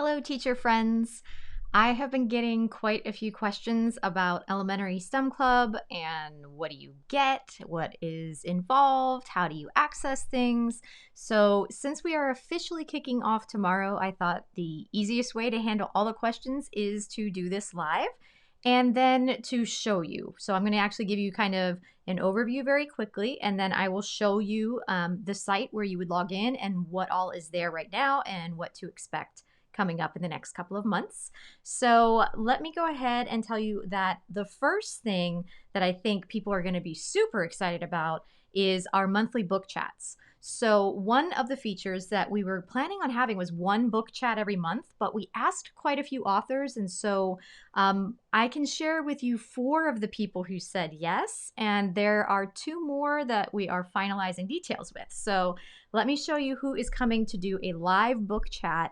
Hello, teacher friends. I have been getting quite a few questions about Elementary STEM Club and what do you get, what is involved, how do you access things. So, since we are officially kicking off tomorrow, I thought the easiest way to handle all the questions is to do this live and then to show you. So, I'm going to actually give you kind of an overview very quickly, and then I will show you the site where you would log in and what all is there right now and what to expect coming up in the next couple of months. So let me go ahead and tell you that the first thing that I think people are going to be super excited about is our monthly book chats. So one of the features that we were planning on having was one book chat every month, but we asked quite a few authors. And so I can share with you 4 of the people who said yes, and there are 2 more that we are finalizing details with. So let me show you who is coming to do a live book chat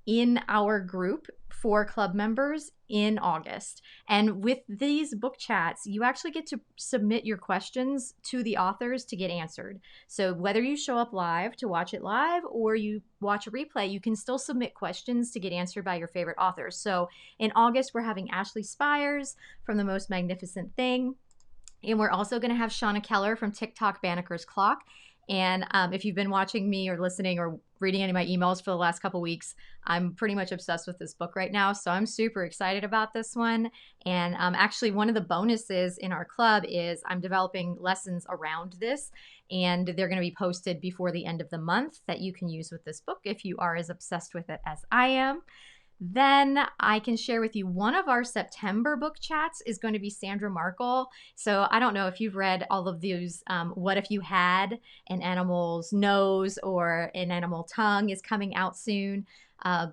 in our group for club members in August. And with these book chats, you actually get to submit your questions to the authors to get answered. So whether you show up live to watch it live or you watch a replay, you can still submit questions to get answered by your favorite authors. So in August, we're having Ashley Spires from The Most Magnificent Thing. And we're also going to have Shauna Keller from TikTok Banneker's Clock. And if you've been watching me or listening or reading any of my emails for the last couple weeks, I'm pretty much obsessed with this book right now. So I'm super excited about this one. And actually, one of the bonuses in our club is I'm developing lessons around this. And they're going to be posted before the end of the month that you can use with this book if you are as obsessed with it as I am. Then I can share with you one of our September book chats is going to be Sandra Markle. So I don't know if you've read all of these. What If You Had an Animal's Nose or an Animal Tongue is coming out soon.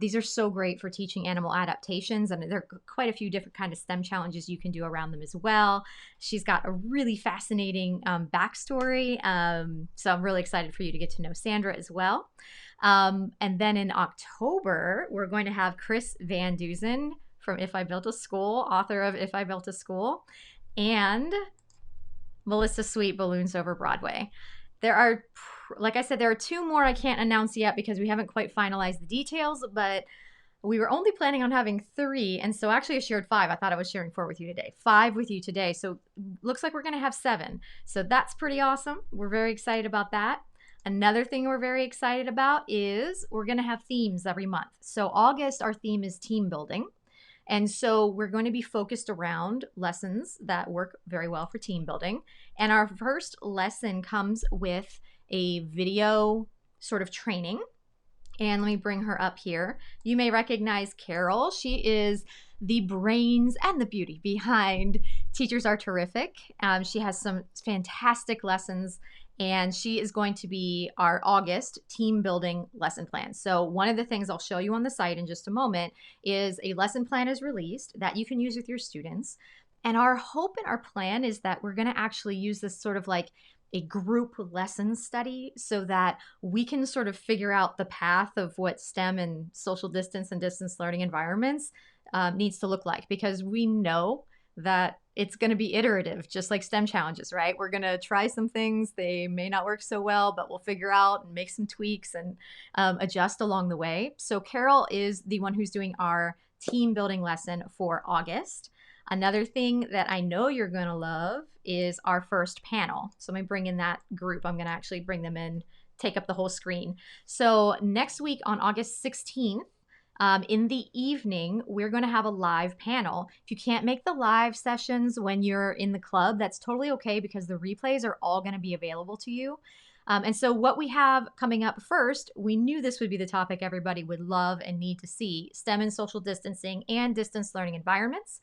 These are so great for teaching animal adaptations, and there are quite a few different kind of STEM challenges you can do around them as well. She's got a really fascinating backstory, so I'm really excited for you to get to know Sandra as well. And then in October, we're going to have Chris Van Dusen from If I Built a School, author of If I Built a School, and Melissa Sweet, Balloons Over Broadway. There are, like I said, there are 2 more I can't announce yet because we haven't quite finalized the details, but we were only planning on having 3, and so actually I shared 5. I thought I was sharing 4 with you today. 5 with you today, so looks like we're going to have 7. So that's pretty awesome. We're very excited about that. Another thing we're very excited about is we're going to have themes every month. So August, our theme is team building. And so we're going to be focused around lessons that work very well for team building. And our first lesson comes with a video sort of training. And let me bring her up here. You may recognize Carol. She is the brains and the beauty behind Teachers Are Terrific. She has some fantastic lessons, and she is going to be our August team building lesson plan. So one of the things I'll show you on the site in just a moment is a lesson plan is released that you can use with your students. And our hope and our plan is that we're going to actually use this sort of like a group lesson study so that we can sort of figure out the path of what STEM and social distance and distance learning environments needs to look like, because we know that it's going to be iterative, just like STEM challenges, right? We're going to try some things. They may not work so well, but we'll figure out and make some tweaks and adjust along the way. So Carol is the one who's doing our team building lesson for August. Another thing that I know you're going to love is our first panel. So let me bring in that group. I'm going to actually bring them in, take up the whole screen. So next week on August 16th, in the evening, we're going to have a live panel. If you can't make the live sessions when you're in the club, that's totally okay because the replays are all going to be available to you. And so what we have coming up first, we knew this would be the topic everybody would love and need to see: STEM and social distancing and distance learning environments.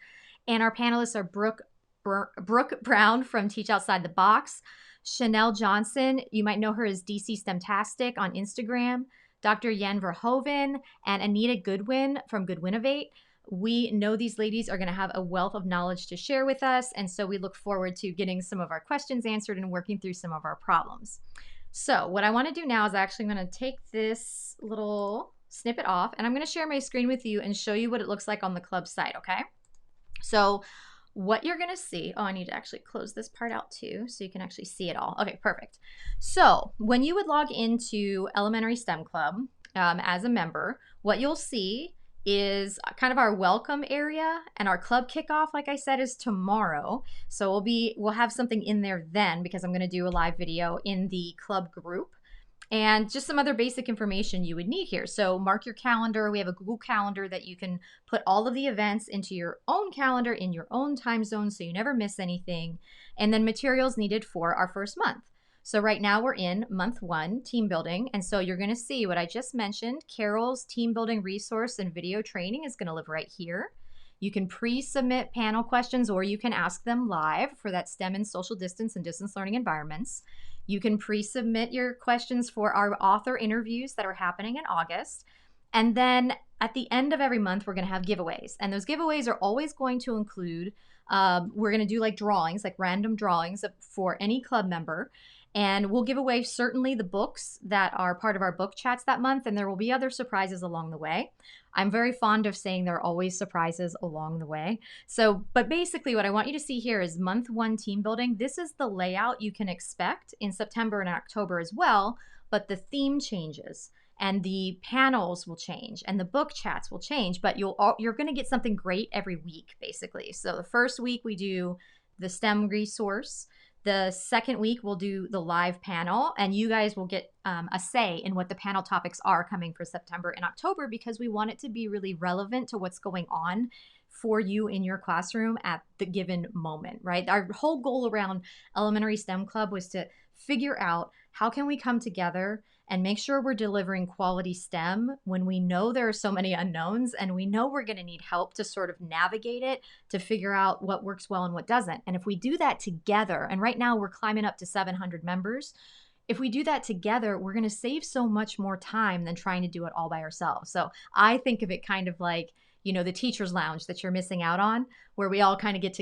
And our panelists are Brooke Brown from Teach Outside the Box, Chanel Johnson, you might know her as DC STEMtastic on Instagram, Dr. Yen Verhoeven, and Anita Goodwin from Goodwinovate. We know these ladies are going to have a wealth of knowledge to share with us, and so we look forward to getting some of our questions answered and working through some of our problems. So what I want to do now is actually going to take this little snippet off, and I'm going to share my screen with you and show you what it looks like on the club site, okay? So what you're going to see, I need to actually close this part out too so you can actually see it all. Okay, perfect. So when you would log into Elementary STEM Club as a member, what you'll see is kind of our welcome area, and our club kickoff, like I said, is tomorrow. So we'll have something in there then, because I'm going to do a live video in the club group. And just some other basic information you would need here. So mark your calendar. We have a Google Calendar that you can put all of the events into your own calendar in your own time zone so you never miss anything. And then materials needed for our first month. So right now we're in month 1, team building. And so you're going to see what I just mentioned. Carol's team building resource and video training is going to live right here. You can pre-submit panel questions, or you can ask them live for that STEM and social distance and distance learning environments. You can pre-submit your questions for our author interviews that are happening in August. And then at the end of every month, we're going to have giveaways. And those giveaways are always going to include, we're going to do like drawings, like random drawings for any club member. And we'll give away certainly the books that are part of our book chats that month, and there will be other surprises along the way. I'm very fond of saying there are always surprises along the way. So, but basically what I want you to see here is month 1 team building. This is the layout you can expect in September and October as well, but the theme changes and the panels will change and the book chats will change, but you're going to get something great every week, basically. So the first week we do the STEM resource. The second week, we'll do the live panel, and you guys will get a say in what the panel topics are coming for September and October, because we want it to be really relevant to what's going on for you in your classroom at the given moment, right? Our whole goal around Elementary STEM Club was to figure out how can we come together and make sure we're delivering quality STEM when we know there are so many unknowns, and we know we're going to need help to sort of navigate it, to figure out what works well and what doesn't. And if we do that together, and right now we're climbing up to 700 members, if we do that together, we're going to save so much more time than trying to do it all by ourselves. So I think of it kind of like, you know, the teacher's lounge that you're missing out on, where we all kind of get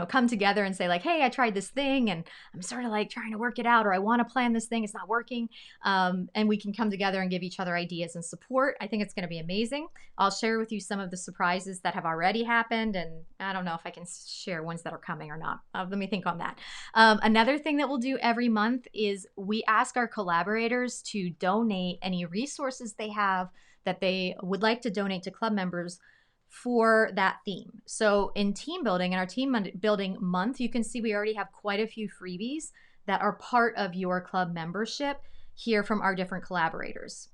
come together and say like, hey, I tried this thing and I'm sort of like trying to work it out, or I want to plan this thing, it's not working. And we can come together and give each other ideas and support. I think it's going to be amazing. I'll share with you some of the surprises that have already happened, and I don't know if I can share ones that are coming or not. Let me think on that. Another thing that we'll do every month is we ask our collaborators to donate any resources they have that they would like to donate to club members for that theme. So in team building, in our team building month, you can see we already have quite a few freebies that are part of your club membership here from our different collaborators.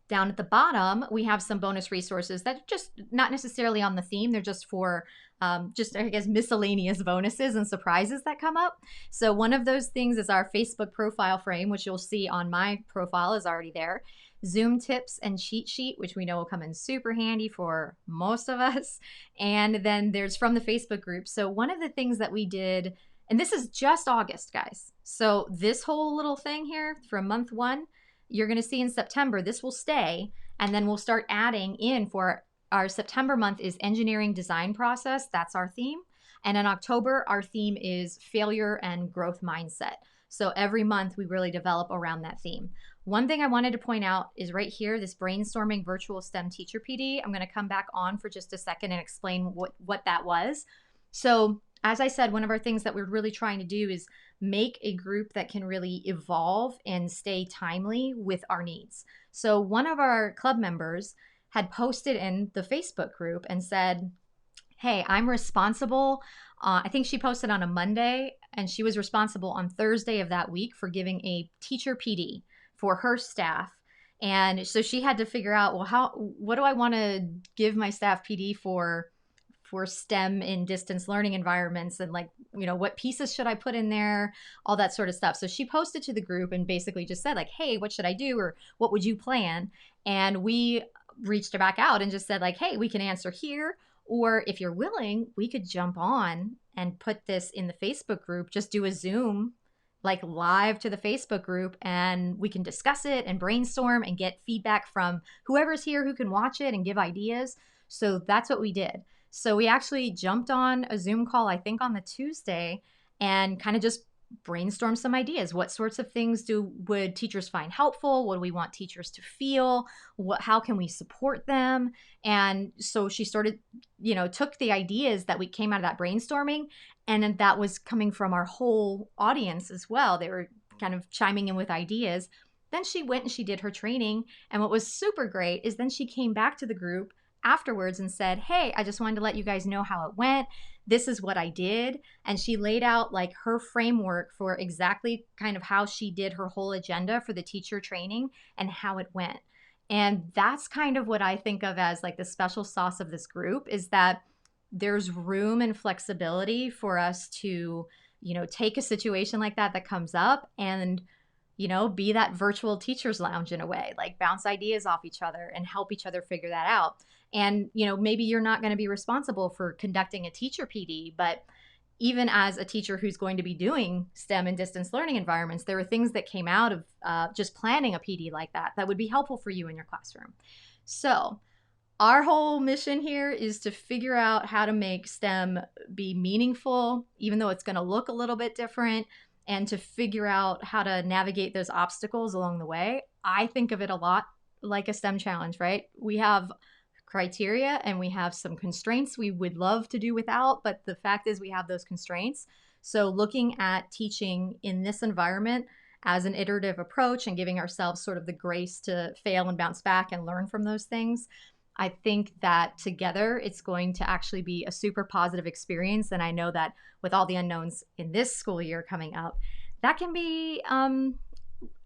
Down at the bottom, we have some bonus resources that are just not necessarily on the theme. They're just for I guess, miscellaneous bonuses and surprises that come up. So one of those things is our Facebook profile frame, which you'll see on my profile is already there. Zoom tips and cheat sheet, which we know will come in super handy for most of us. And then there's from the Facebook group. So one of the things that we did, and this is just August, guys. So this whole little thing here from month 1, you're going to see in September, this will stay. And then we'll start adding in for our September month is engineering design process. That's our theme. And in October, our theme is failure and growth mindset. So every month we really develop around that theme. One thing I wanted to point out is right here, this brainstorming virtual STEM teacher PD. I'm going to come back on for just a second and explain what that was. So as I said, one of our things that we're really trying to do is make a group that can really evolve and stay timely with our needs. So one of our club members had posted in the Facebook group and said, hey, I'm responsible. I think she posted on a Monday, and she was responsible on Thursday of that week for giving a teacher PD for her staff. And so she had to figure out, well, what do I want to give my staff PD for STEM in distance learning environments, and like, you know, what pieces should I put in there, all that sort of stuff. So she posted to the group and basically just said like, hey, what should I do, or what would you plan? And we reached her back out and just said like, hey, we can answer here, or if you're willing, we could jump on and put this in the Facebook group, just do a Zoom like live to the Facebook group, and we can discuss it and brainstorm and get feedback from whoever's here who can watch it and give ideas. So that's what we did. So we actually jumped on a Zoom call, I think on the Tuesday, and kind of just brainstorm some ideas. What sorts of things would teachers find helpful? What do we want teachers to feel? How can we support them? And so she started, took the ideas that we came out of that brainstorming, and then that was coming from our whole audience as well. They were kind of chiming in with ideas. Then she went and she did her training. And what was super great is then she came back to the group afterwards and said, hey, I just wanted to let you guys know how it went. This is what I did. And she laid out like her framework for exactly kind of how she did her whole agenda for the teacher training and how it went. And that's kind of what I think of as like the special sauce of this group, is that there's room and flexibility for us to, take a situation like that comes up and, be that virtual teacher's lounge in a way, like bounce ideas off each other and help each other figure that out. And, maybe you're not going to be responsible for conducting a teacher PD, but even as a teacher who's going to be doing STEM and distance learning environments, there are things that came out of just planning a PD like that would be helpful for you in your classroom. So our whole mission here is to figure out how to make STEM be meaningful, even though it's going to look a little bit different, and to figure out how to navigate those obstacles along the way. I think of it a lot like a STEM challenge, right? We have criteria and we have some constraints we would love to do without, but the fact is we have those constraints. So looking at teaching in this environment as an iterative approach and giving ourselves sort of the grace to fail and bounce back and learn from those things, I think that together it's going to actually be a super positive experience. And I know that with all the unknowns in this school year coming up, that can be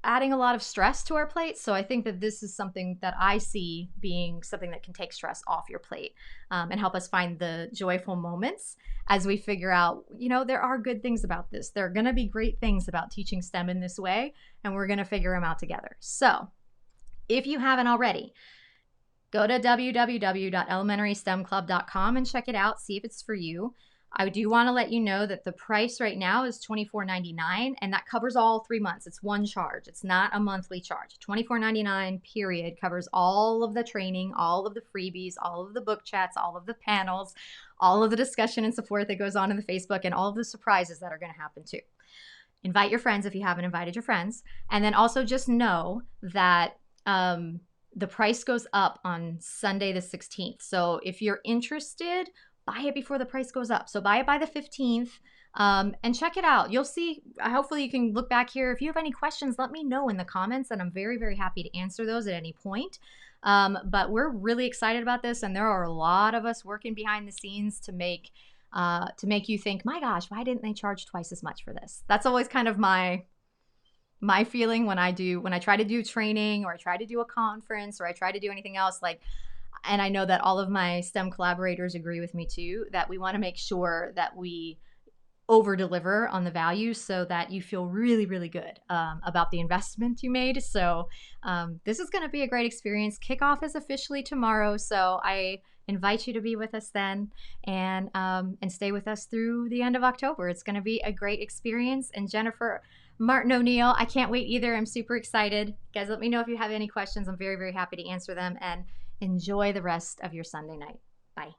adding a lot of stress to our plate. So I think that this is something that I see being something that can take stress off your plate and help us find the joyful moments as we figure out, there are good things about this. There are going to be great things about teaching STEM in this way, and we're going to figure them out together. So if you haven't already, go to www.elementarystemclub.com and check it out, see if it's for you. I do want to let you know that the price right now is $24.99, and that covers all 3 months. It's one charge. It's not a monthly charge. $24.99 period covers all of the training, all of the freebies, all of the book chats, all of the panels, all of the discussion and support that goes on in the Facebook, and all of the surprises that are going to happen too. Invite your friends if you haven't invited your friends. And then also just know that the price goes up on Sunday the 16th. So if you're interested, buy it before the price goes up. So buy it by the 15th and check it out. You'll see, hopefully you can look back here. If you have any questions, let me know in the comments, and I'm very, very happy to answer those at any point. But we're really excited about this, and there are a lot of us working behind the scenes to make you think, my gosh, why didn't they charge twice as much for this? That's always kind of my feeling when I try to do training, or I try to do a conference, or I try to do anything else, and I know that all of my STEM collaborators agree with me too, that we want to make sure that we over deliver on the value so that you feel really, really good about the investment you made. So this is going to be a great experience. Kickoff is officially tomorrow, so I invite you to be with us then, and stay with us through the end of October. It's going to be a great experience. And Jennifer Martin O'Neill, I can't wait either. I'm super excited. Guys, let me know if you have any questions. I'm very, very happy to answer them, and enjoy the rest of your Sunday night. Bye.